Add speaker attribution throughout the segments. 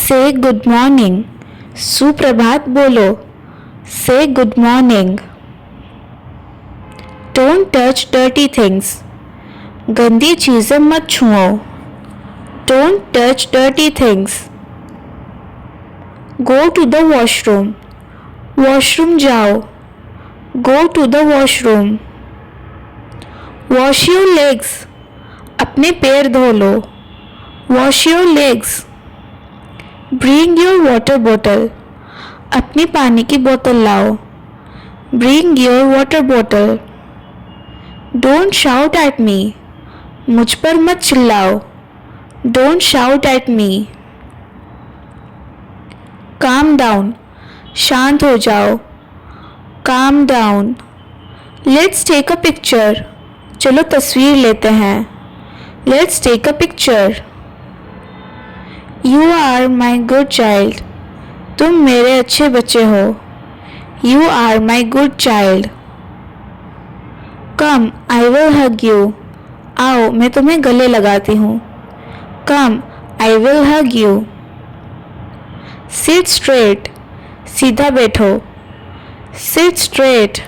Speaker 1: से good morning. सुप्रभात बोलो। Say good morning. Don't touch dirty things. गंदी चीज़ें मत छुओ। Don't touch dirty things. Go to the washroom. Washroom जाओ। Go to the washroom. Wash your legs. अपने पैर धो लो। Wash your legs. Bring your water bottle. अपनी पानी की बोतल लाओ। Bring your water bottle. Don't shout at me. मुझ पर मत चिल्लाओ। Don't shout at me. Calm down. शांत हो जाओ। Calm down. Let's take a picture. चलो तस्वीर लेते हैं। Let's take a picture. You are my good child. तुम मेरे अच्छे बच्चे हो। You are my good child. Come I will hug you. आओ मैं तुम्हें गले लगाती हूँ। Come I will hug you. Sit straight. सीधा बैठो। Sit straight.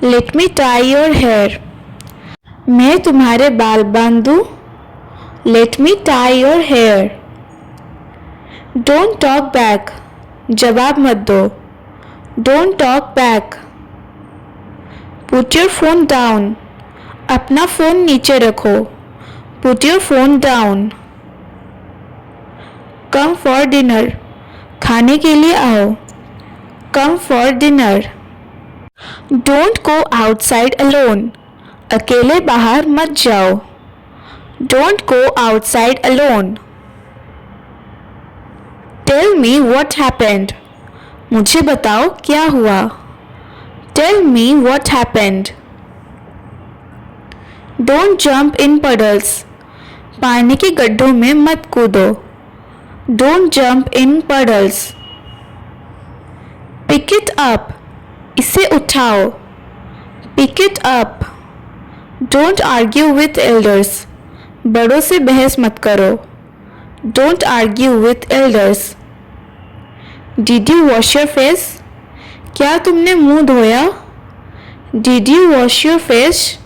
Speaker 1: Let me tie your hair. मैं तुम्हारे बाल बांध दूँ। Let me tie your hair. Don't talk back. जवाब मत दो। Don't talk back. Put your phone down. अपना फोन नीचे रखो। Put your phone down. Come for dinner. खाने के लिए आओ। Come for dinner. Don't go outside alone. अकेले बाहर मत जाओ। Don't go outside alone. Tell me what happened. मुझे बताओ क्या हुआ। Tell me what happened. Don't jump in puddles. पानी के गड्ढों में मत कूदो। Don't jump in puddles. Pick it up. इसे उठाओ। Pick it up. Don't argue with elders. बड़ों से बहस मत करो। Don't argue with elders. Did you wash your face. क्या तुमने मुंह धोया। Did you wash your face.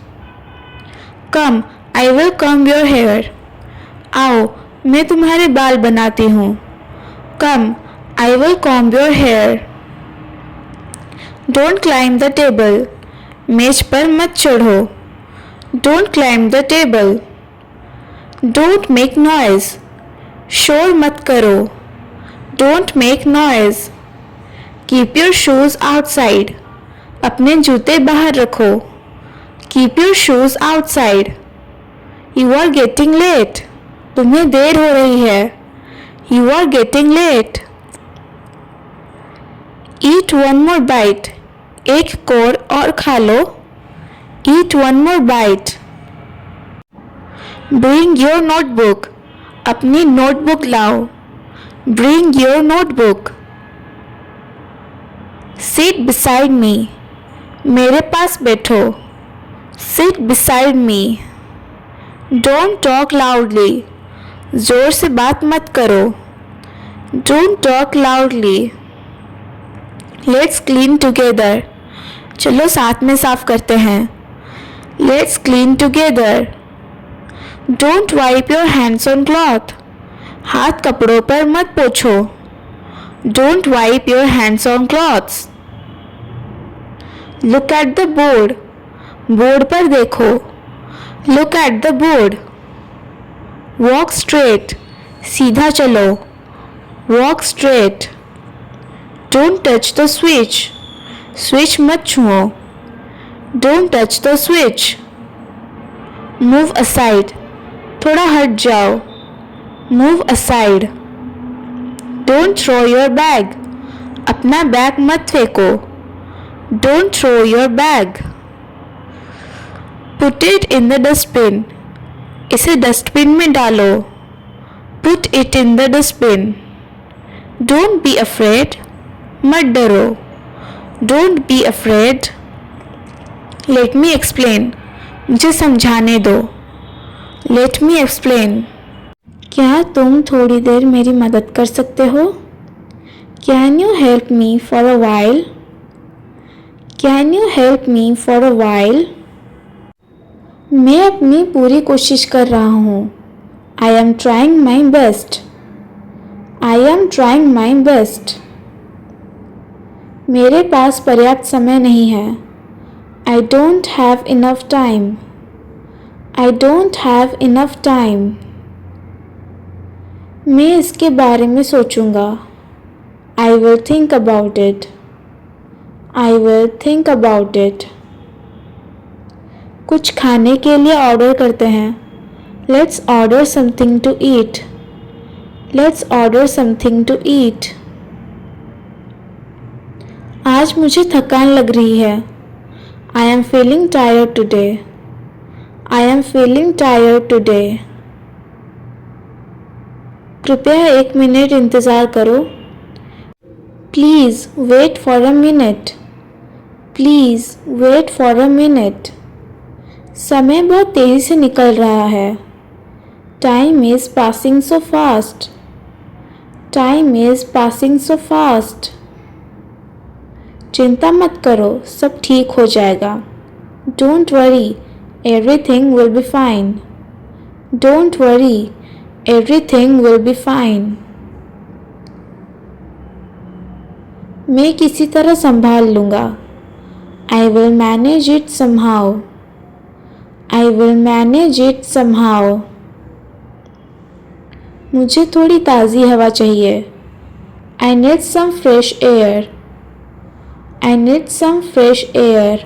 Speaker 1: Come I will comb your hair. आओ मैं तुम्हारे बाल बनाती हूँ। Come I will comb your hair. Don't climb the table. मेज पर मत चढ़ो। Don't climb the table. Don't make noise. शोर मत करो। Don't make noise. Keep your shoes outside. अपने जूते बाहर रखो। Keep your shoes outside. You are getting late. तुम्हें देर हो रही है। You are getting late. Eat one more bite. एक कोर और खा लो। Eat one more bite. Bring your notebook. अपनी नोटबुक लाओ। Bring your notebook. Sit beside me. मेरे पास बैठो। Sit beside me. Don't talk loudly. जोर से बात मत करो। Don't talk loudly. Let's clean together. चलो साथ में साफ करते हैं। Let's clean together. Don't wipe your hands on cloth. हाथ कपड़ों पर मत पोछो। Don't wipe your hands on clothes. Look at the board. Board पर देखो। Look at the board. Walk straight. सीधा चलो। Walk straight. Don't touch the switch. Switch मत छुओ। Don't touch the switch. Move aside. थोड़ा हट जाओ। Move aside. Don't throw your bag. अपना बैग मत फेंको। Don't throw your bag. Put it in the dustbin. इसे डस्टबिन में डालो। Put it in the dustbin. Don't be afraid. मत डरो। Don't be afraid. Let me explain. मुझे समझाने दो। Let me explain. क्या तुम थोड़ी देर मेरी मदद कर सकते हो? Can you help me for a while? Can you help me for a while? मैं अपनी पूरी कोशिश कर रहा हूँ. I am trying my best. I am trying my best. मेरे पास पर्याप्त समय नहीं है. I don't have enough time. I don't have enough time. मैं इसके बारे में सोचूंगा. I will think about it. I will think about it. कुछ खाने के लिए ऑर्डर करते हैं. Let's order something to eat. Let's order something to eat. आज मुझे थकान लग रही है. I am feeling tired today. I am feeling tired today. कृपया 1 मिनट इंतज़ार करो. Please wait for a minute. Please wait for a minute. समय बहुत तेज़ी से निकल रहा है. Time is passing so fast. Time is passing so fast. चिंता मत करो, सब ठीक हो जाएगा. Don't worry, everything will be fine. Don't worry, everything will be fine. मैं किसी तरह संभाल लूँगा. I will manage it somehow. I will manage it somehow. मुझे थोड़ी ताज़ी हवा चाहिए. I need some fresh air. I need some fresh air.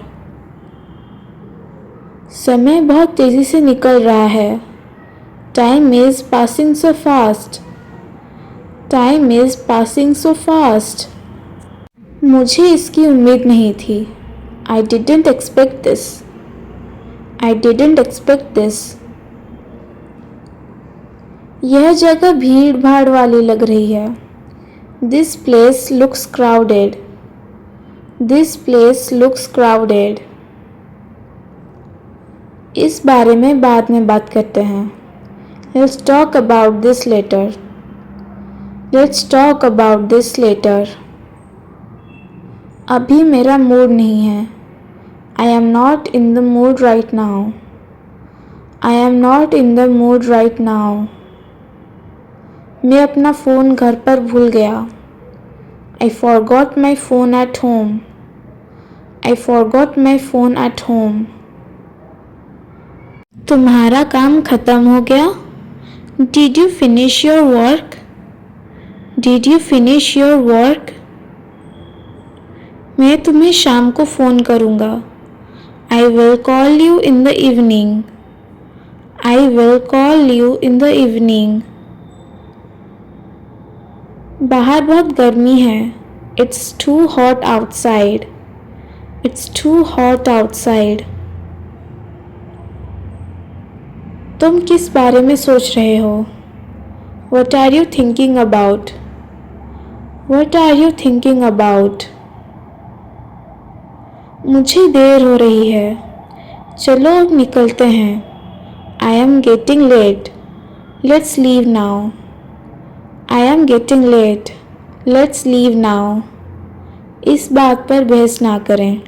Speaker 1: समय बहुत तेज़ी से निकल रहा है. Time is passing so fast. Time is passing so fast. मुझे इसकी उम्मीद नहीं थी. I didn't expect this. I didn't expect this. यह जगह भीड़ भाड़ वाली लग रही है. This place looks crowded. This place looks crowded. इस बारे में बाद में बात करते हैं. Let's talk about this later. Let's talk about this letter. अभी मेरा मूड नहीं है. I am not in the mood right now. I am not in the mood right now. मैं अपना फ़ोन घर पर भूल गया. I forgot my phone at home. I forgot my phone at home. तुम्हारा काम ख़त्म हो गया? Did you finish your work? Did you finish your work? मैं तुम्हें शाम को फ़ोन करूँगा. I will call you in the evening. I will call you in the evening. बाहर बहुत गर्मी है. It's too hot outside. It's too hot outside. तुम किस बारे में सोच रहे हो? What are you thinking about? What are you thinking about? मुझे देर हो रही है. चलो अब निकलते हैं. I am getting late. Let's leave now. I am getting late. Let's leave now. इस बात पर बहस ना करें.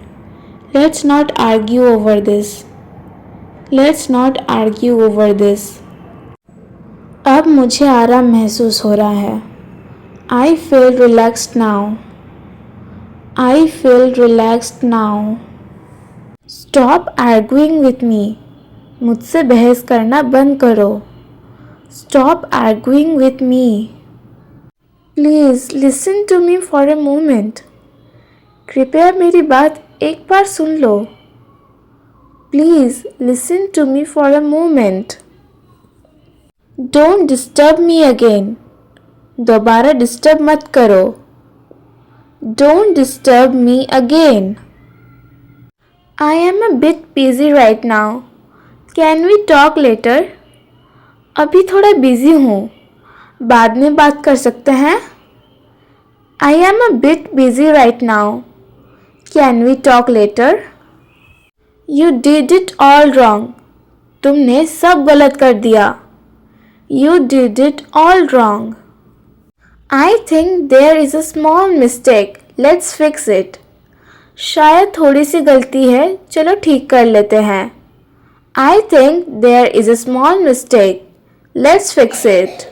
Speaker 1: Let's not argue over this. Let's not argue over this. अब मुझे आराम महसूस हो रहा है. I feel relaxed now. I feel relaxed now. Stop arguing with me. मुझसे बहस करना बंद करो. Stop arguing with me. Please listen to me for a moment. कृपया मेरी बात एक बार सुन लो. Please listen to me for a moment. Don't disturb me again. दोबारा डिस्टर्ब मत करो. Don't disturb me again. I am a bit busy right now. Can we talk later? अभी थोड़ा busy हूँ. बाद में बात कर सकते हैं. I am a bit busy right now. Can we talk later? You did it all wrong. तुमने सब गलत कर दिया. You did it all wrong. I think there is a small mistake. Let's fix it. शायद थोड़ी सी गलती है, चलो ठीक कर लेते हैं. I think there is a small mistake. Let's fix it.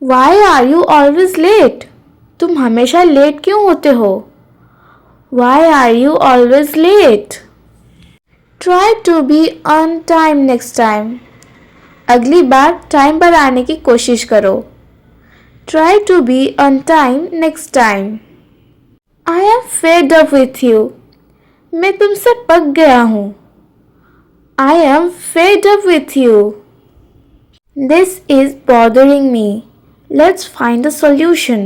Speaker 1: Why are you always late? तुम हमेशा लेट क्यों होते हो? Why are you always late? Try to be on time next time. अगली बार टाइम पर आने की कोशिश करो. Try to be on time next time. I am fed up with you. मैं तुमसे पक गया हूँ. I am fed up with you. This is bothering me. Let's find a solution.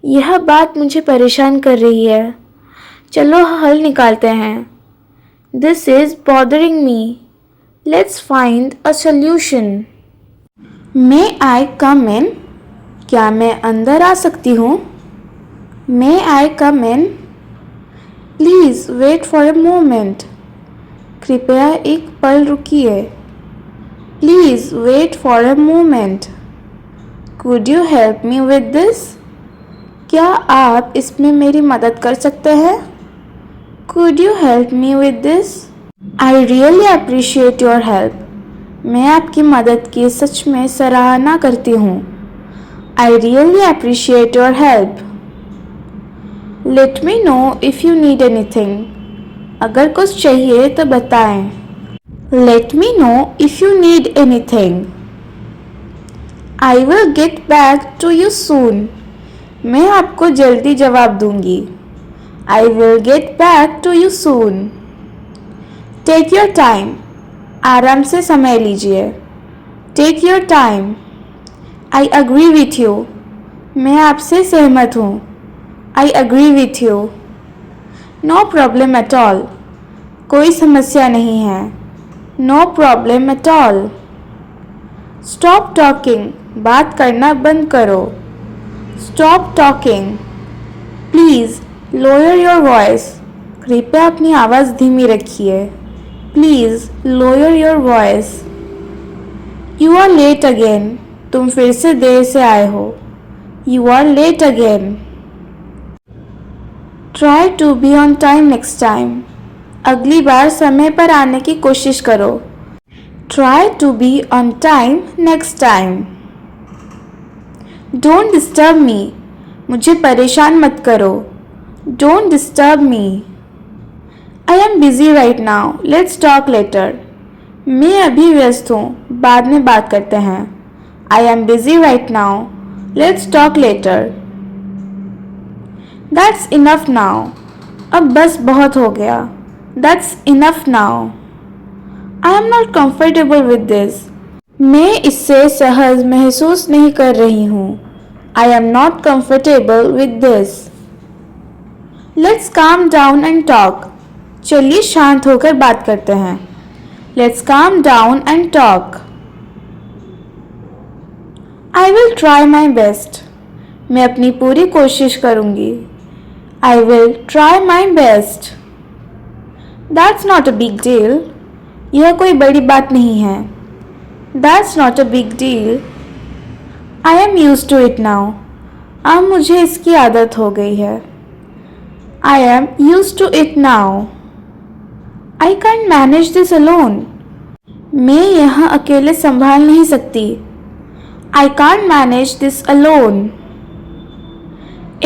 Speaker 1: यह बात मुझे परेशान कर रही है. चलो हल निकालते हैं. This is bothering me. Let's find a solution. May I come in? क्या मैं अंदर आ सकती हूँ? May I come in? Please wait for a moment. कृपया एक पल रुकिए. Please wait for a moment. Could you help me with this? क्या आप इसमें मेरी मदद कर सकते हैं? Could you help me with this? I really appreciate your help. मैं आपकी मदद की सच में सराहना करती हूँ. I really appreciate your help. Let me know if you need anything. अगर कुछ चाहिए तो बताएं. Let me know if you need anything. I will get back to you soon. मैं आपको जल्दी जवाब दूंगी. I will get back to you soon. Take your time. आराम से समय लीजिए. Take your time. I agree with you. मैं आपसे सहमत हूँ. I agree with you. No problem at all. कोई समस्या नहीं है. No problem at all. Stop talking. बात करना बंद करो. Stop talking. Please lower your voice. कृपया अपनी आवाज़ धीमी रखिए. Please lower your voice. You are late again. तुम फिर से देर से आए हो. You are late again. Try to be on time next time. अगली बार समय पर आने की कोशिश करो. Try to be on time next time. Don't disturb me. मुझे परेशान मत करो. Don't disturb me. I am busy right now. Let's talk later. मैं अभी व्यस्त हूँ. बाद में बात करते हैं. I am busy right now. Let's talk later. That's enough now. अब बस बहुत हो गया. That's enough now. I am not comfortable with this. मैं इससे सहज महसूस नहीं कर रही हूँ. I am not comfortable with this. Let's calm down and talk. चलिए शांत होकर बात करते हैं. Let's calm down and talk. I will try my best. मैं अपनी पूरी कोशिश करूँगी. I will try my best. That's not a big deal. यह कोई बड़ी बात नहीं है. That's not a big deal. I am used to it now. अब मुझे इसकी आदत हो गई है. I am used to it now. I can't manage this alone. मैं यह अकेले संभाल नहीं सकती. I can't manage this alone.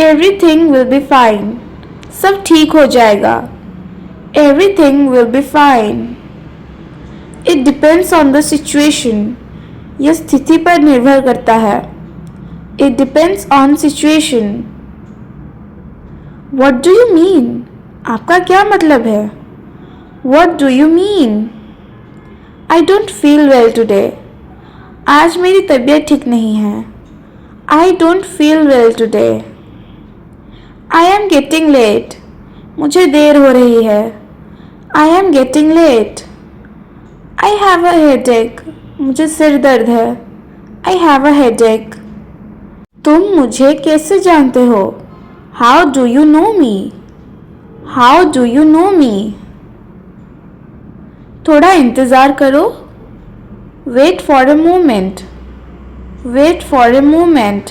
Speaker 1: Everything will be fine. सब ठीक हो जाएगा. Everything will be fine. It depends on the situation. यह स्थिति पर निर्भर करता है. It depends on situation. What do you mean? आपका क्या मतलब है? What do you mean? I don't feel well today. आज मेरी तबीयत ठीक नहीं है. I don't feel well today. I am getting late. मुझे देर हो रही है. I am getting late. I have a headache. मुझे सिर दर्द है. I have a headache. तुम मुझे कैसे जानते हो? How do you know me? How do you know me? थोड़ा इंतज़ार करो. Wait for a moment. Wait for a moment.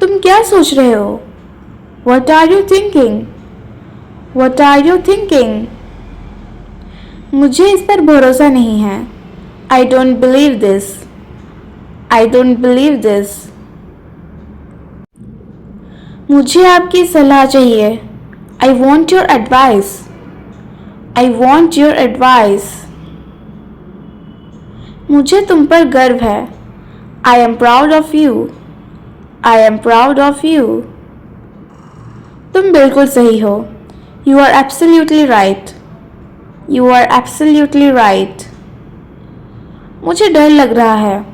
Speaker 1: तुम क्या सोच रहे हो? What are you thinking? What are you thinking? मुझे इस पर भरोसा नहीं है. I don't believe this. I don't believe this. मुझे आपकी सलाह चाहिए. I want your advice. I want your advice. मुझे तुम पर गर्व है. I am proud of you. I am proud of you. तुम बिल्कुल सही हो. You are absolutely right. You are absolutely right. मुझे डर लग रहा है.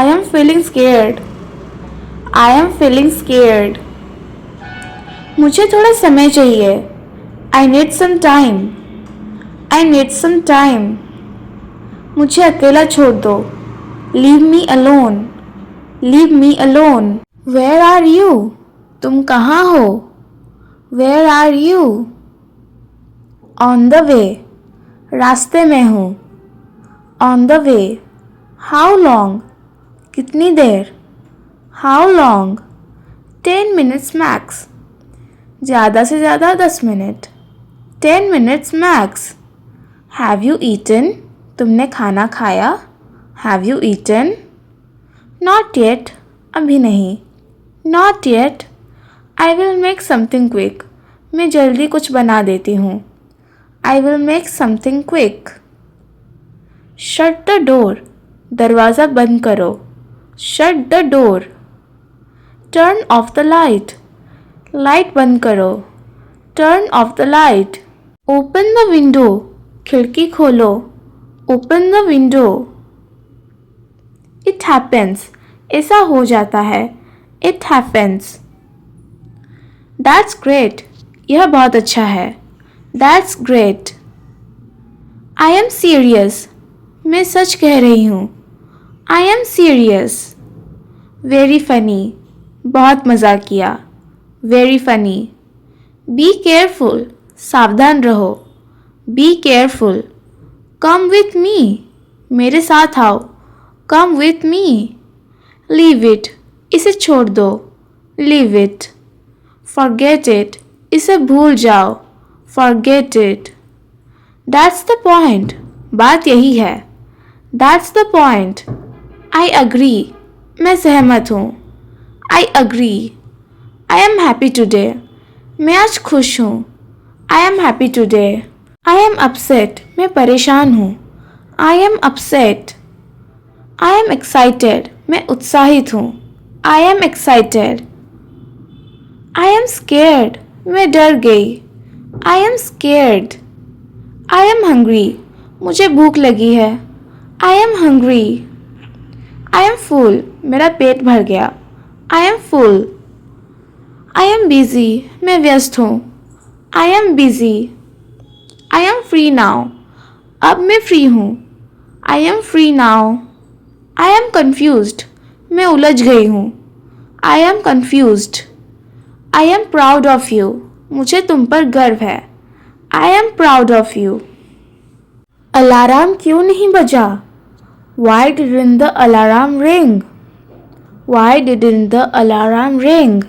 Speaker 1: I am feeling scared. I am feeling scared. मुझे थोड़ा समय चाहिए. I need some time. I need some time. मुझे अकेला छोड़ दो. Leave me alone. Leave me alone. Where are you? तुम कहाँ हो? Where are you? On the way. रास्ते में हूँ. On the way. How long? कितनी देर? How long? 10 minutes max. ज़्यादा से ज़्यादा 10 minute. 10 minutes max. Have you eaten? तुमने खाना खाया? Have you eaten? Not yet. अभी नहीं. Not yet. I will make something quick. मैं जल्दी कुछ बना देती हूँ. I will make something quick. Shut the door. दरवाज़ा बंद करो. Shut the door. Turn off the light. Light बंद करो. Turn off the light. Open the window. खिड़की खोलो. Open the window. It happens. ऐसा हो जाता है. It happens. That's great. यह बहुत अच्छा है. That's great. I am serious. मैं सच कह रही हूँ. I am serious. Very funny. बहुत मज़ाक किया. Very funny. Be careful. सावधान रहो. Be careful. Come with me. मेरे साथ आओ. Come with me. Leave it. इसे छोड़ दो. Leave it. Forget it. इसे भूल जाओ. Forget it. That's the point. बात यही है. That's the point. I agree. मैं सहमत हूँ. I agree. I am happy today. मैं आज खुश हूँ. I am happy today. I am upset. मैं परेशान हूँ. I am upset. I am excited. मैं उत्साहित हूँ. I am excited. I am scared. मैं डर गई. I am scared. I am hungry. मुझे भूख लगी है. I am hungry. I am full. मेरा पेट भर गया. I am full. I am busy. मैं व्यस्त हूँ. I am busy. I am free now. अब मैं फ्री हूँ. I am free now. I am confused. मैं उलझ गई हूँ. I am confused. I am proud of you. मुझे तुम पर गर्व है. I am proud of you. Alarm क्यों नहीं बजा? Why didn't the alarm ring? Why didn't the alarm ring?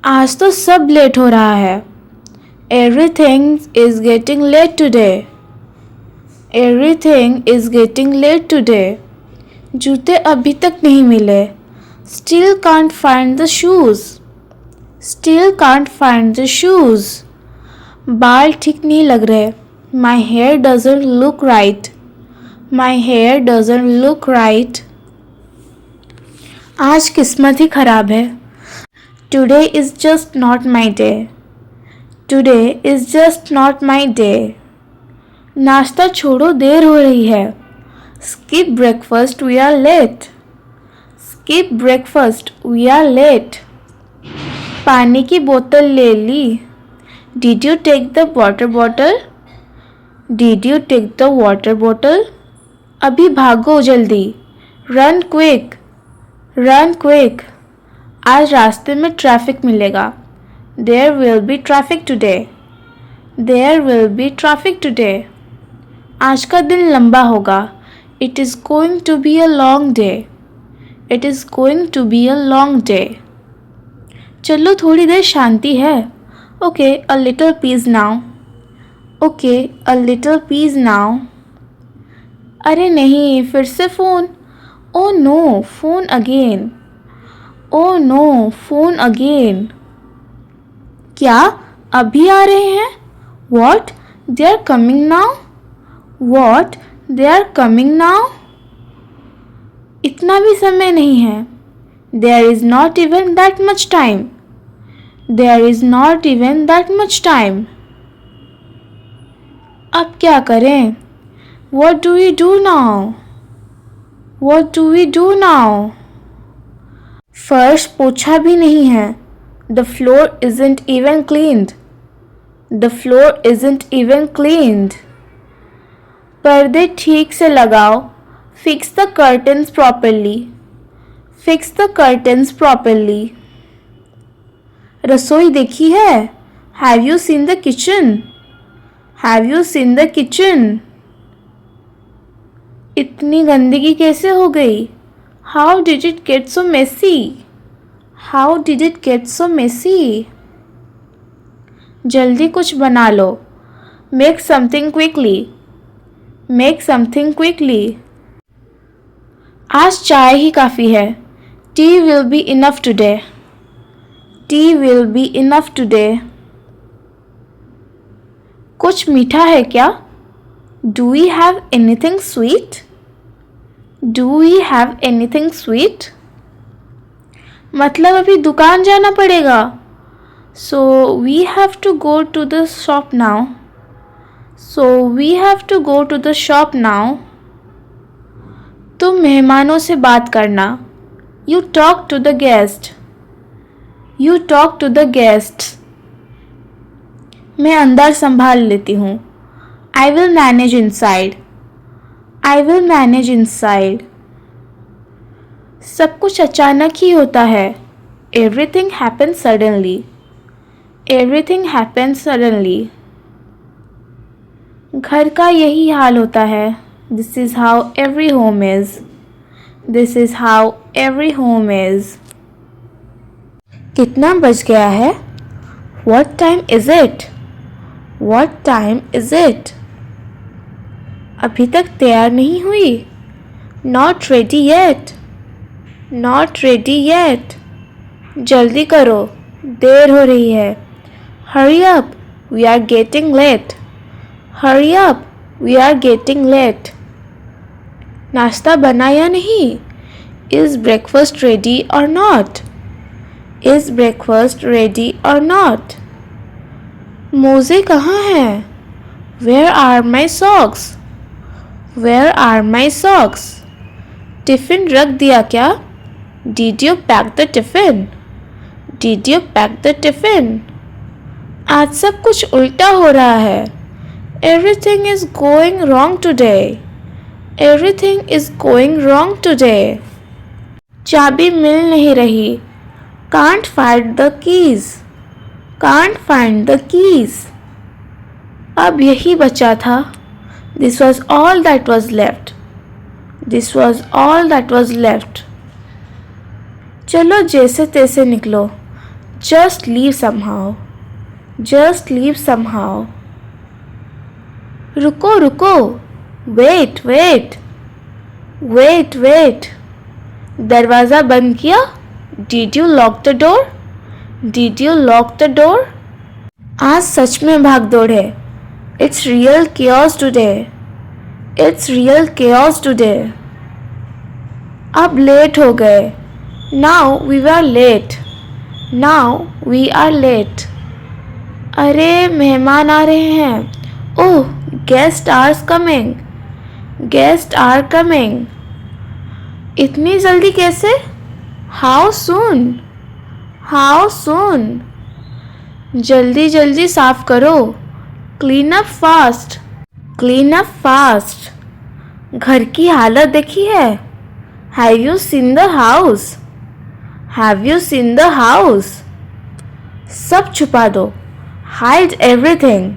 Speaker 1: आज तो सब लेट हो रहा है. Everything is getting late today. Everything is getting late today. जूते अभी तक नहीं मिले. Still can't find the shoes. Still can't find the shoes. बाल ठीक नहीं लग रहे. My hair doesn't look right. My hair doesn't look right. आज किस्मत ही खराब है. Today is just not my day. Today is just not my day. नाश्ता छोड़ो, देर हो रही है. Skip breakfast, we are late. Skip breakfast, we are late. पानी की बोतल ले ली. Did you take the water bottle? Did you take the water bottle? अभी भागो जल्दी. Run quick. Run quick. आज रास्ते में ट्रैफिक मिलेगा. There will be traffic today. There will be traffic today. आज का दिन लंबा होगा. It is going to be a long day. It is going to be a long day. चलो थोड़ी देर शांति है. Okay, a little peace now. Okay, a little peace now. अरे नहीं, फिर से phone. Oh no, phone again. Oh no, phone again. क्या अभी आ रहे हैं? What? They are coming now? What? They are coming now? इतना भी समय नहीं है. There is not even that much time. There is not even that much time. अब क्या करें? What do we do now? What do we do now? फर्श पोछा भी नहीं है. The floor isn't even cleaned. The floor isn't even cleaned. पर्दे ठीक से लगाओ. Fix the curtains properly. Fix the curtains properly. रसोई देखी है? Have you seen the kitchen? Have you seen the kitchen? इतनी गंदगी कैसे हो गई? How did it get so messy? How did it get so messy? जल्दी कुछ बना लो. Make something quickly. Make something quickly. आज चाय ही काफ़ी है. Tea will be enough today. Tea will be enough today. कुछ मीठा है क्या? Do we have anything sweet? Do we have anything sweet? मतलब अभी दुकान जाना पड़ेगा. So we have to go to the shop now. So we have to go to the shop now. तुम मेहमानों से बात करना. You talk to the guest. You talk to the guests. मैं अंदर संभाल लेती हूँ. I will manage inside. I will manage inside. सब कुछ अचानक ही होता है. Everything happens suddenly. Everything happens suddenly. घर का यही हाल होता है. This is how every home is. This is how every home is. कितना बज गया है? What time is it? What time is it? अभी तक तैयार नहीं हुई. Not ready yet. Not ready yet. जल्दी करो, देर हो रही है. Hurry up, we are getting late. Hurry up, we are getting late. नाश्ता बना या नहीं? Is breakfast ready or not? Is breakfast ready or not? मोज़े कहाँ हैं? Where are my socks? Where are my socks? Tiffin रख दिया क्या? Did you pack the tiffin? Did you pack the tiffin? आज सब कुछ उल्टा हो रहा है. Everything is going wrong today. Everything is going wrong today. चाबी मिल नहीं रही. Can't find the keys. Can't find the keys. अब यही बचा था. This was all that was left. This was all that was left. चलो जैसे तैसे निकलो. Just leave somehow. Just leave somehow. रुको रुको. Wait wait. Wait wait. दरवाज़ा बंद किया? Did you lock the door? Did you lock the door? आज सच में भाग दौड़ है. It's real chaos today. It's real chaos today. अब लेट हो गए. Now we were late. Now we are late. अरे मेहमान आ रहे हैं. Oh, guests are coming. Guests are coming. इतनी जल्दी कैसे? How soon? How soon? जल्दी जल्दी साफ करो. Clean up fast. Clean up fast. घर की हालत देखी है? Have you seen the house? Have you seen the house? सब छुपा दो. Hide everything.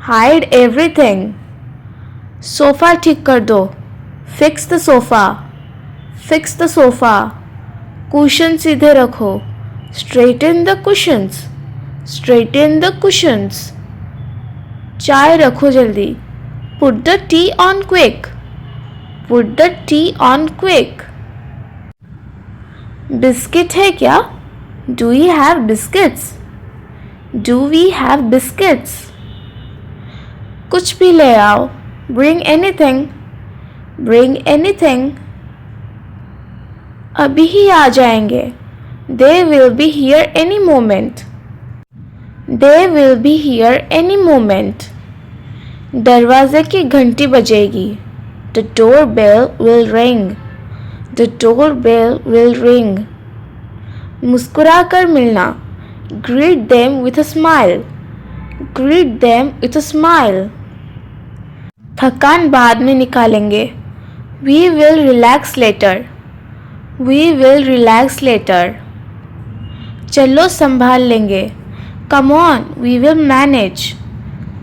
Speaker 1: Hide everything. Sofa ठीक कर दो. Fix the sofa, fix the sofa, cushion सीधे रखो, straighten the cushions, straighten the cushions, चाय रखो जल्दी, put the tea on quick, put the tea on quick, biscuit है क्या? Do you have biscuits? Do we have biscuits? कुछ भी ले आओ, ब्रिंग एनीथिंग, ब्रिंग एनीथिंग, अभी ही आ जाएंगे, they will be here any moment, they will be here any moment, दरवाजे की घंटी बजेगी, the door bell will ring, the door bell will ring, मुस्कुरा कर मिलना, greet them with a smile, greet them with a smile, थकान बाद में निकालेंगे, we will relax later, we will relax later, चलो संभाल लेंगे, come on we will manage,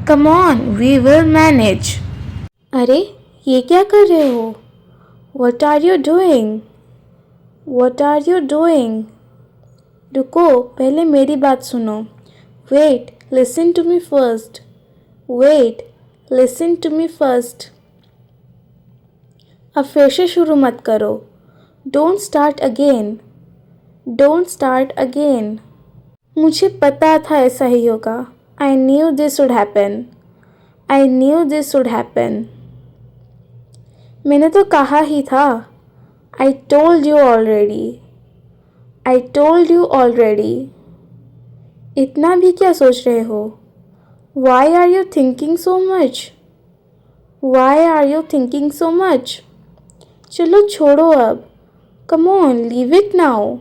Speaker 1: come on we will manage, अरे ये क्या कर रहे हो? What are you doing? What are you doing? रुको, पहले मेरी बात सुनो, wait listen to me first, wait listen to me first, अब फिर से शुरू मत करो, don't start again, don't start again, मुझे पता था ऐसा ही होगा, I knew this would happen, I knew this would happen, मैंने तो कहा ही था, I told you already, I told you already, इतना भी क्या सोच रहे हो? Why are you thinking so much? Why are you thinking so much? चलो छोड़ो अब, come on leave it now,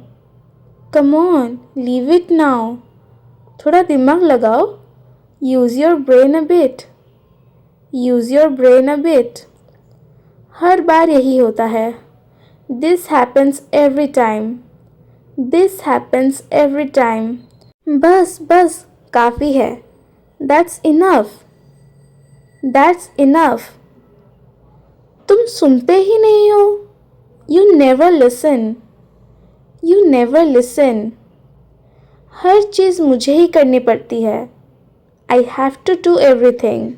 Speaker 1: come on leave it now, थोड़ा दिमाग लगाओ, use your brain a bit, use your brain a bit, हर बार यही होता है, this happens every time, this happens every time, बस बस काफ़ी है, दैट्स इनफ, दैट्स इनफ, तुम सुनते ही नहीं हो, you never listen, you never listen, हर चीज़ मुझे ही करनी पड़ती है, I have to do everything,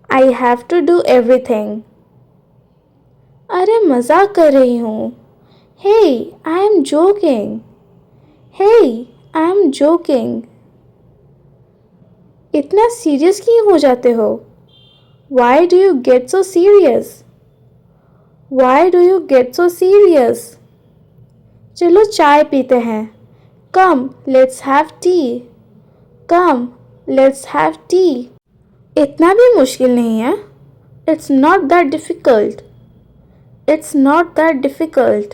Speaker 1: I have to do everything, अरे मजाक कर रही हूँ, hey I am joking, hey I am joking, इतना सीरियस क्यों हो जाते हो? Why do you get so serious? Why do you get so serious? चलो चाय पीते हैं, come let's have tea, come let's have T, इतना भी मुश्किल नहीं है, it's not that difficult, it's not that difficult,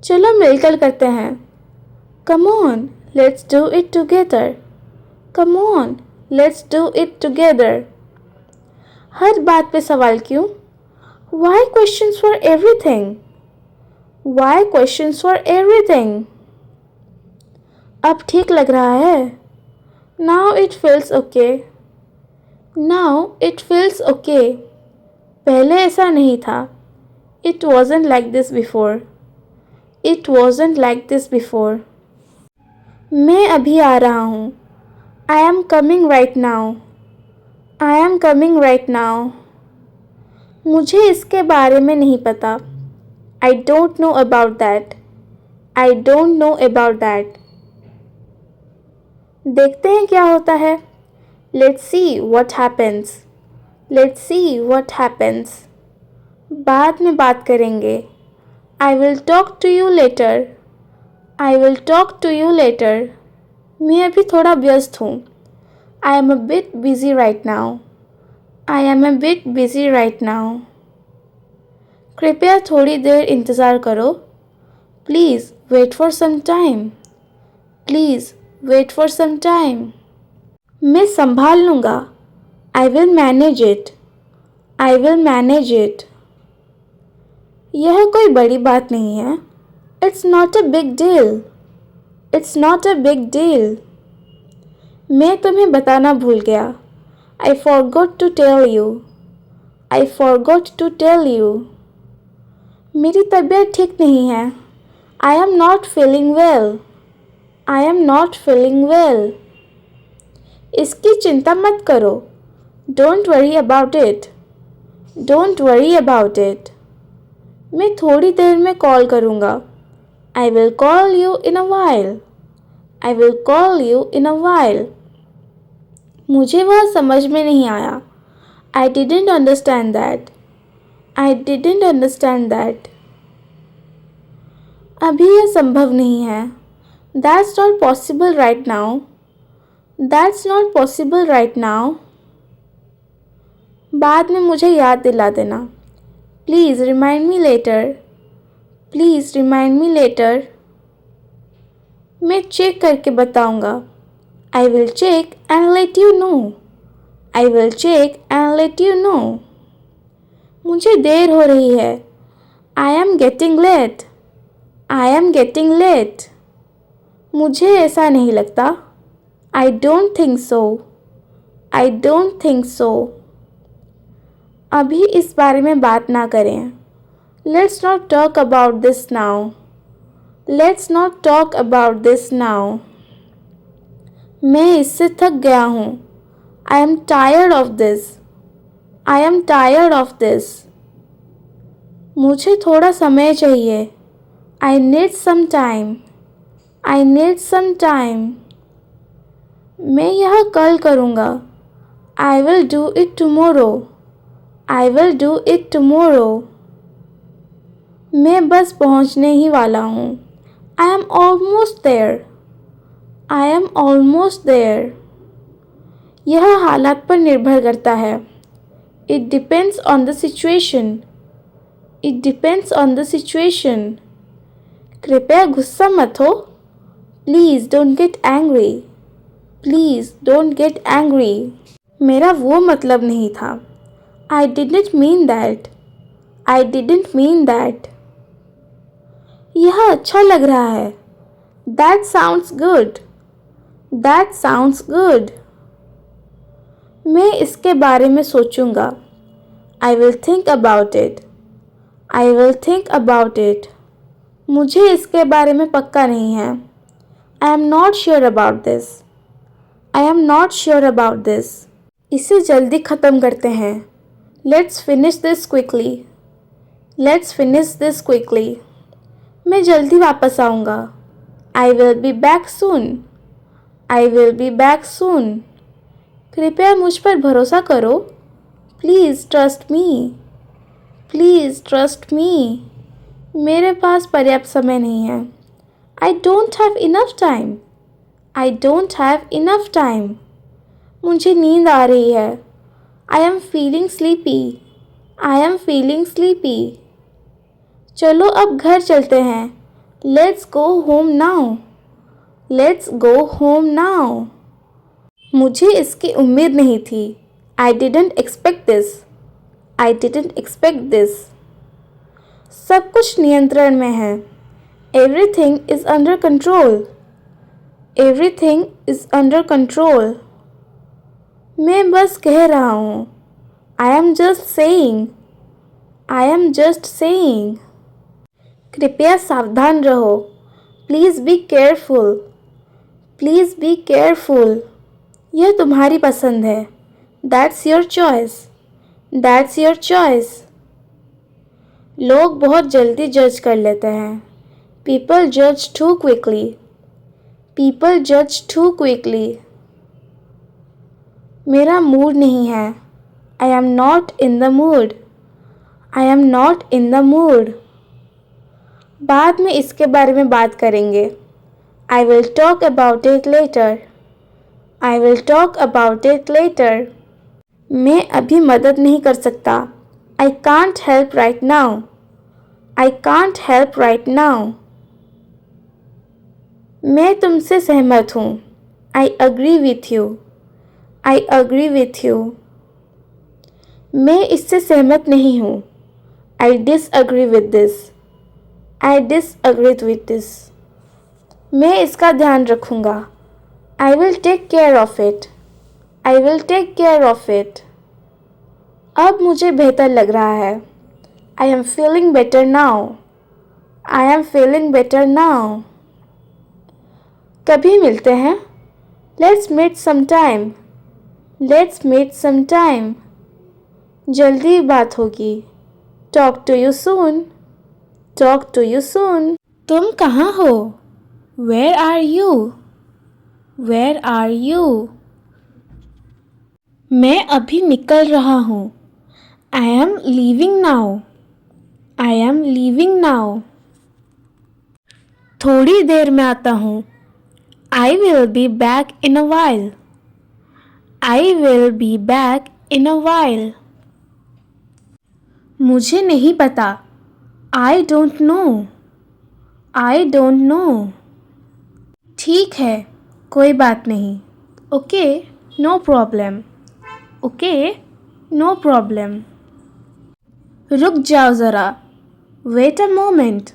Speaker 1: चलो मिलकर करते हैं, come on let's do it together, come on let's do it together, हर बात पे सवाल क्यों? Why questions for everything, why questions for everything, अब ठीक लग रहा है, now it feels okay, now it feels okay, पहले ऐसा नहीं था, it wasn't like this before, it wasn't like this before, मैं अभी आ रहा हूँ, I am coming right now, I am coming right now, मुझे इसके बारे में नहीं पता, I don't know about that, I don't know about that, देखते हैं क्या होता है, let's see what happens, let's see what happens, बाद में बात करेंगे, I will talk to you later, I will talk to you later, मैं अभी थोड़ा व्यस्त हूँ, I am a bit busy right now, I am a bit busy right now, कृपया थोड़ी देर इंतज़ार करो, please wait for some time, please wait for some time, मैं संभाल लूँगा, I will manage it, I will manage it, यह कोई बड़ी बात नहीं है, it's not a big deal, it's not a big deal, मैं तुम्हें बताना भूल गया, I forgot to tell you, I forgot to tell you. मेरी तबीयत ठीक नहीं है. I am not feeling well. I am not feeling well. इसकी चिंता मत करो. Don't worry about it. Don't worry about it. मैं थोड़ी देर में कॉल करूँगा. I will call you in a while. I will call you in a while. मुझे वह समझ में नहीं आया. I didn't understand that. I didn't understand that. अभी यह संभव नहीं है. That's not possible right now. That's not possible right now. बाद में मुझे याद दिला देना. Please remind me later. Please remind me later. मैं चेक करके बताऊंगा. I will check and let you know. I will check and let you know. मुझे देर हो रही है. I am getting late. I am getting late. मुझे ऐसा नहीं लगता. I don't think so. I don't think so. अभी इस बारे में बात ना करें. Let's not talk about this now. Let's not talk about this now. मैं इससे थक गया हूँ. I am tired of this. I am tired of this. मुझे थोड़ा समय चाहिए. I need some time. I need some time. मैं यह कल करूँगा. I will do it tomorrow. I will do it tomorrow. मैं बस पहुँचने ही वाला हूँ. I am almost there. I am almost there. यह हालात पर निर्भर करता है. It depends on the situation. It depends on the situation. कृपया गुस्सा मत हो. Please don't get angry. Please don't get angry. मेरा वो मतलब नहीं था. I didn't mean that. I didn't mean that. यह अच्छा लग रहा है. That sounds good. That sounds good. मैं इसके बारे में सोचूंगा. I will think about it. I will think about it. मुझे इसके बारे में पक्का नहीं है. I am not sure about this. I am not sure about this. इसे जल्दी ख़त्म करते हैं. Let's finish this quickly. Let's finish this quickly. मैं जल्दी वापस आऊँगा. I will be back soon. I will be back soon. कृपया मुझ पर भरोसा करो. Please trust me. Please trust me. मेरे पास पर्याप्त समय नहीं है. I don't have enough time. I don't have enough time. मुझे नींद आ रही है. I am feeling sleepy. I am feeling sleepy. चलो अब घर चलते हैं. Let's go home now. Let's go home now. मुझे इसकी उम्मीद नहीं थी. I didn't expect this. I didn't expect this. सब कुछ नियंत्रण में है. Everything is under control. Everything is under control. मैं बस कह रहा हूँ. I am just saying. I am just saying. कृपया सावधान रहो. Please be careful. Please be careful. यह तुम्हारी पसंद है. That's your choice. That's your choice. लोग बहुत जल्दी जज कर लेते हैं. People judge too quickly. People judge too quickly. मेरा मूड नहीं है. I am not in the mood. I am not in the mood. बाद में इसके बारे में बात करेंगे. I will talk about it later. I will talk about it later. मैं अभी मदद नहीं कर सकता. I can't help right now. I can't help right now. मैं तुमसे सहमत हूँ. I agree with you. I agree with you. मैं इससे सहमत नहीं हूँ. I disagree with this. I disagree with this. मैं इसका ध्यान रखूँगा. I will take care of it. I will take care of it. अब मुझे बेहतर लग रहा है. I am feeling better now. I am feeling better now. कभी मिलते हैं. Let's meet sometime. Let's meet sometime. जल्दी बात होगी. Talk to you soon. Talk to you soon. तुम कहाँ हो? Where are you? Where are you? मैं अभी निकल रहा हूँ. I am leaving now. I am leaving now. थोड़ी देर में आता हूँ. I will be back in a while. I will be back in a while. मुझे नहीं पता. I don't know. I don't know. ठीक है, कोई बात नहीं. Okay, no problem. Okay, no problem. रुक जाओ ज़रा. Wait a moment.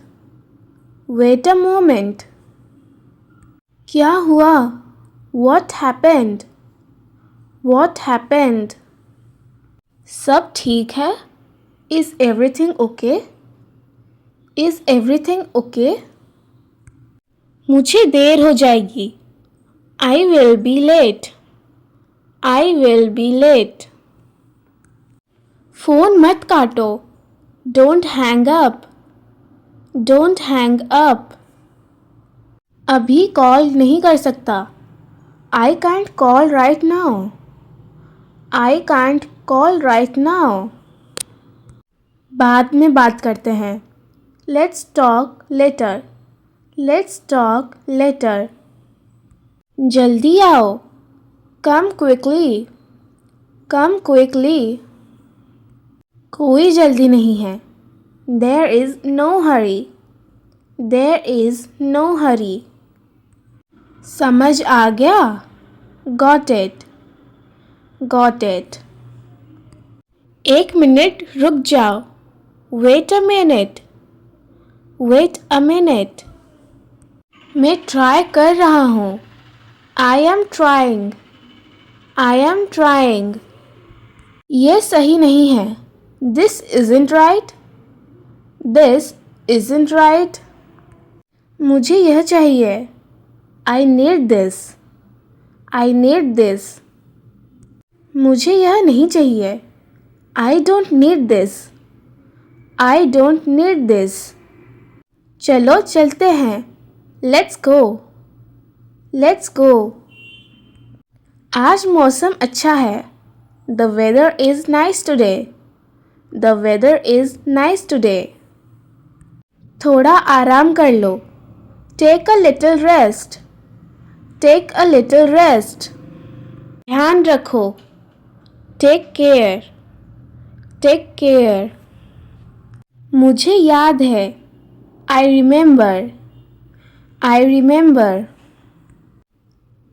Speaker 1: Wait a moment. क्या हुआ? What happened? What happened? सब ठीक है? Is everything okay? Is everything okay? मुझे देर हो जाएगी. I will be late. I will be late. Phone मत काटो. Don't hang up. Don't hang up. अभी कॉल नहीं कर सकता. I can't call right now. I can't call right now. बाद में बात करते हैं. Let's talk later. Let's talk later. जल्दी आओ. Come quickly. Come quickly. कोई जल्दी नहीं है. There is no hurry. There is no hurry. समझ आ गया? Got it. Got it. एक मिनट रुक जाओ. Wait a minute. Wait a minute. मैं ट्राई कर रहा हूँ. I am trying. I am trying. ये सही नहीं है. This isn't right. This isn't right. मुझे यह चाहिए. I need this. I need this. मुझे यह नहीं चाहिए. I don't need this. I don't need this. चलो चलते हैं. Let's go. Let's go. आज मौसम अच्छा है. The weather is nice today. The weather is nice today. थोड़ा आराम कर लो. Take a little rest. Take a little rest. ध्यान रखो. Take care. Take care. मुझे याद है. I remember. I remember.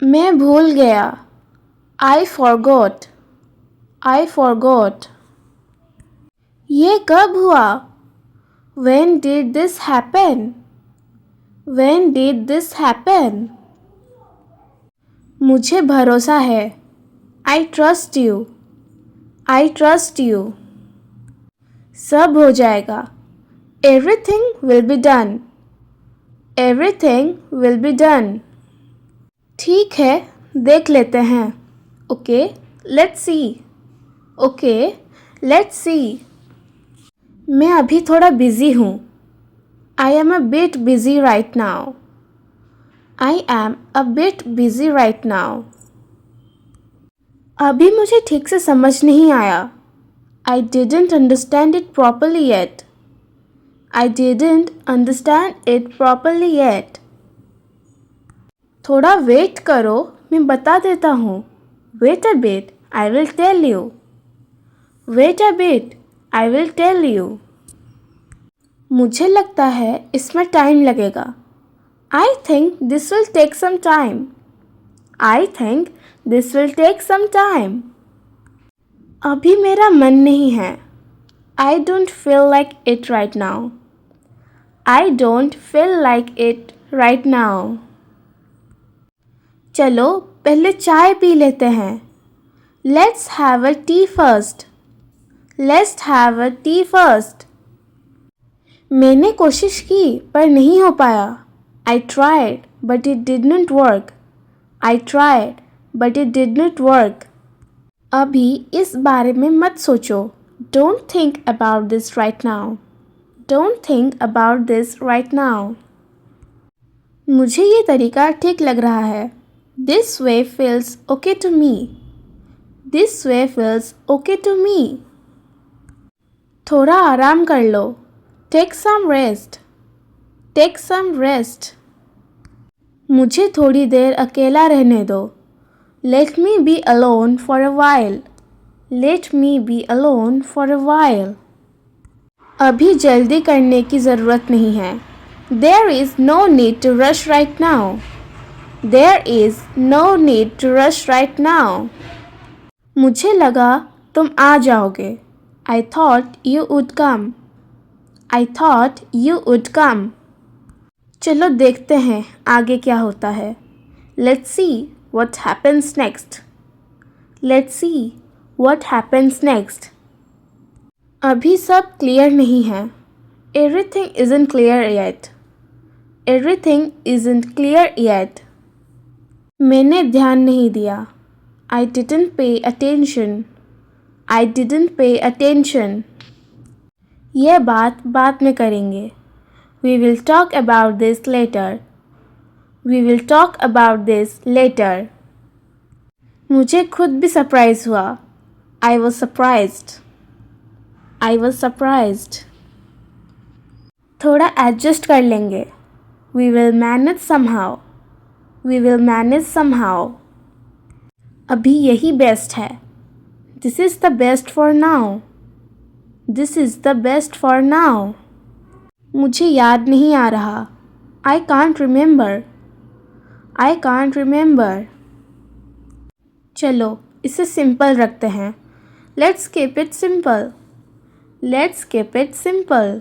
Speaker 1: मैं भूल गया. I forgot. I forgot. ये कब हुआ? When did this happen? When did this happen? मुझे भरोसा है. I trust you. I trust you. सब हो जाएगा. Everything will be done. Everything will be done. ठीक है, देख लेते हैं. Okay, let's see. Okay, let's see. मैं अभी थोड़ा बिजी हूँ. I am a bit busy right now. I am a bit busy right now. अभी मुझे ठीक से समझ नहीं आया. I didn't understand it properly yet. I didn't understand it properly yet. थोड़ा वेट करो, मैं बता देता हूँ. Wait a bit, I will tell you. Wait a bit, I will tell you. मुझे लगता है इसमें टाइम लगेगा. I think this will take some time. I think this will take some time. अभी मेरा मन नहीं है. I don't feel like it right now. I don't feel like it right now. चलो पहले चाय पी लेते हैं. Let's have a tea first. Let's have a tea first. मैंने कोशिश की पर नहीं हो पाया. I tried but it did not work. I tried but it did not work. अभी इस बारे में मत सोचो. Don't think about this right now. Don't think about this right now. मुझे ये तरीका ठीक लग रहा है. This way feels okay to me. This way feels okay to me. थोड़ा आराम कर लो. Take some rest. Take some rest. मुझे थोड़ी देर अकेला रहने दो. Let me be alone for a while. Let me be alone for a while. अभी जल्दी करने की ज़रूरत नहीं है. There is no need to rush right now. There is no need to rush right now. मुझे लगा तुम आ जाओगे. I thought you would come. I thought you would come. चलो देखते हैं आगे क्या होता है. Let's see what happens next. Let's see what happens next. अभी सब क्लियर नहीं है. Everything isn't clear yet. Everything isn't clear yet. मैंने ध्यान नहीं दिया. I didn't pay attention. I didn't pay attention. यह बात बाद में करेंगे. We will talk about this later. We will talk about this later. मुझे खुद भी सरप्राइज हुआ. I was surprised. I was surprised. थोड़ा एडजस्ट कर लेंगे. We will manage somehow. We will manage somehow. अभी यही बेस्ट है. This is the best for now. This is the best for now. मुझे याद नहीं आ रहा. I can't remember. I can't remember. चलो इसे सिंपल रखते हैं. Let's keep it simple. Let's keep it simple.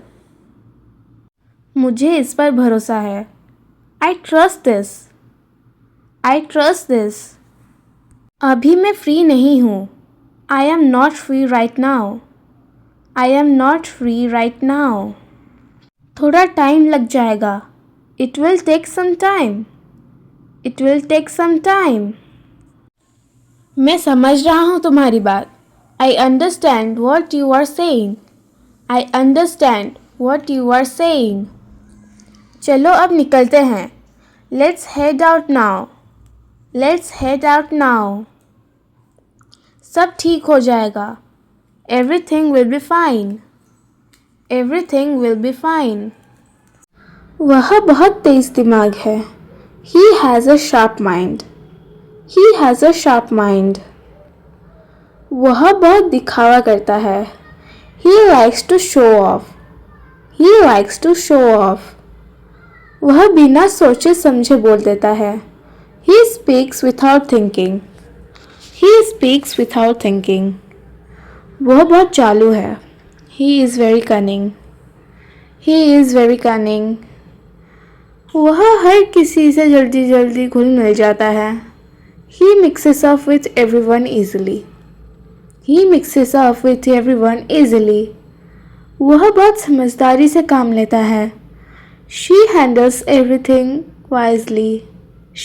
Speaker 1: मुझे इस पर भरोसा है. I trust this. I trust this. अभी मैं फ्री नहीं हूँ. I am not free right now. I am not free right now. थोड़ा टाइम लग जाएगा. It will take some time. It will take some time. मैं समझ रहा हूँ तुम्हारी बात. I understand what you are saying. I understand what you are saying. चलो अब निकलते हैं. Let's head out now. Let's head out now. सब ठीक हो जाएगा. Everything will be fine. Everything will be fine. वह बहुत तेज दिमाग है. He has a sharp mind. He has a sharp mind. वह बहुत दिखावा करता है. He likes to show off. He likes to show off. वह बिना सोचे समझे बोल देता है. He speaks without thinking. He speaks without thinking. वह बहुत चालू है. He is very cunning. He is very cunning. वह हर किसी से जल्दी जल्दी घुल मिल जाता है. He mixes up with everyone easily. He mixes up with everyone easily. वह बहुत समझदारी से काम लेता है. She handles everything wisely.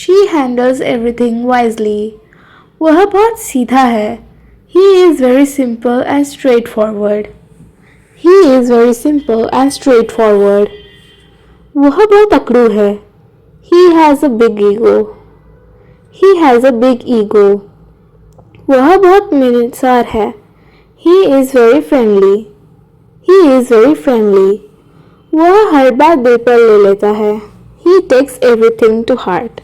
Speaker 1: She handles everything wisely. वह बहुत सीधा है. He is very simple and straightforward. He is very simple and straightforward. वह बहुत अकड़ू है. He has a big ego. He has a big ego. वह बहुत मिलनसार है. He is very friendly. He is very friendly. वह हर बात दिल पर ले लेता है. He takes everything to heart.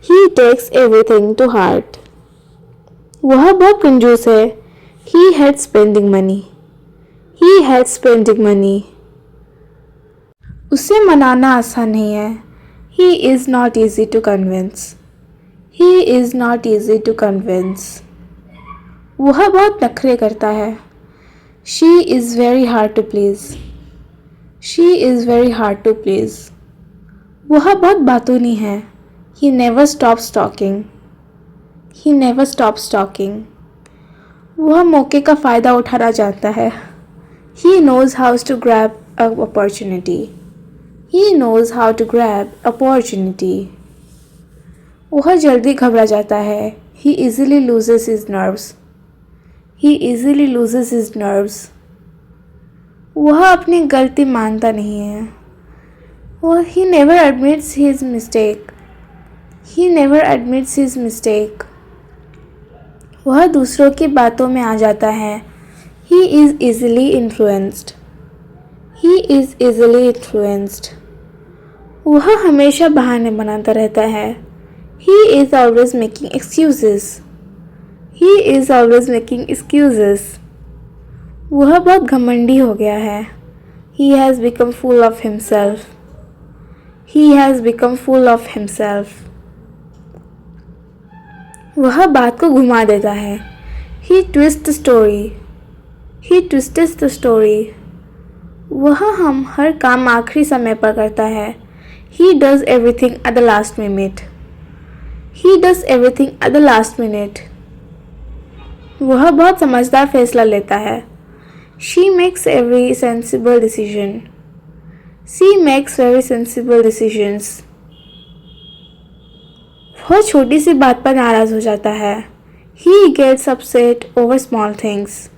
Speaker 1: He takes everything to heart. वह बहुत कंजूस है. He hates spending money. He hates spending money. उसे मनाना आसान नहीं है. He is not easy to convince. He is not easy to convince. वह बहुत नखरे करता है. She is very hard to please. She is very hard to please. वह बहुत बातूनी है. He never stops talking. He never stops talking. वह मौके का फ़ायदा उठाना जानता है. He knows how to grab an opportunity. He knows how to grab opportunity. वह जल्दी घबरा जाता है. He easily loses his nerves. He easily loses his nerves. वह अपनी गलती मानता नहीं है. He never admits his mistake. He never admits his mistake. वह दूसरों की बातों में आ जाता है. He is easily influenced. He is easily influenced. वह हमेशा बहाने बनाता रहता है. He is always making excuses. He is always making excuses. वह बहुत घमंडी हो गया है. He has become full of himself. He has become full of himself. वह बात को घुमा देता है. He twists the story. He twists the story. वह हर काम आखिरी समय पर करता है. He does everything at the last minute. He does everything at the last minute. वह बहुत समझदार फैसला लेता है. She makes every sensible decision. She makes very sensible decisions. वह छोटी सी बात पर नाराज़ हो जाता है. He gets upset over small things.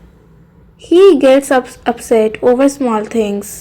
Speaker 1: He gets upset over small things.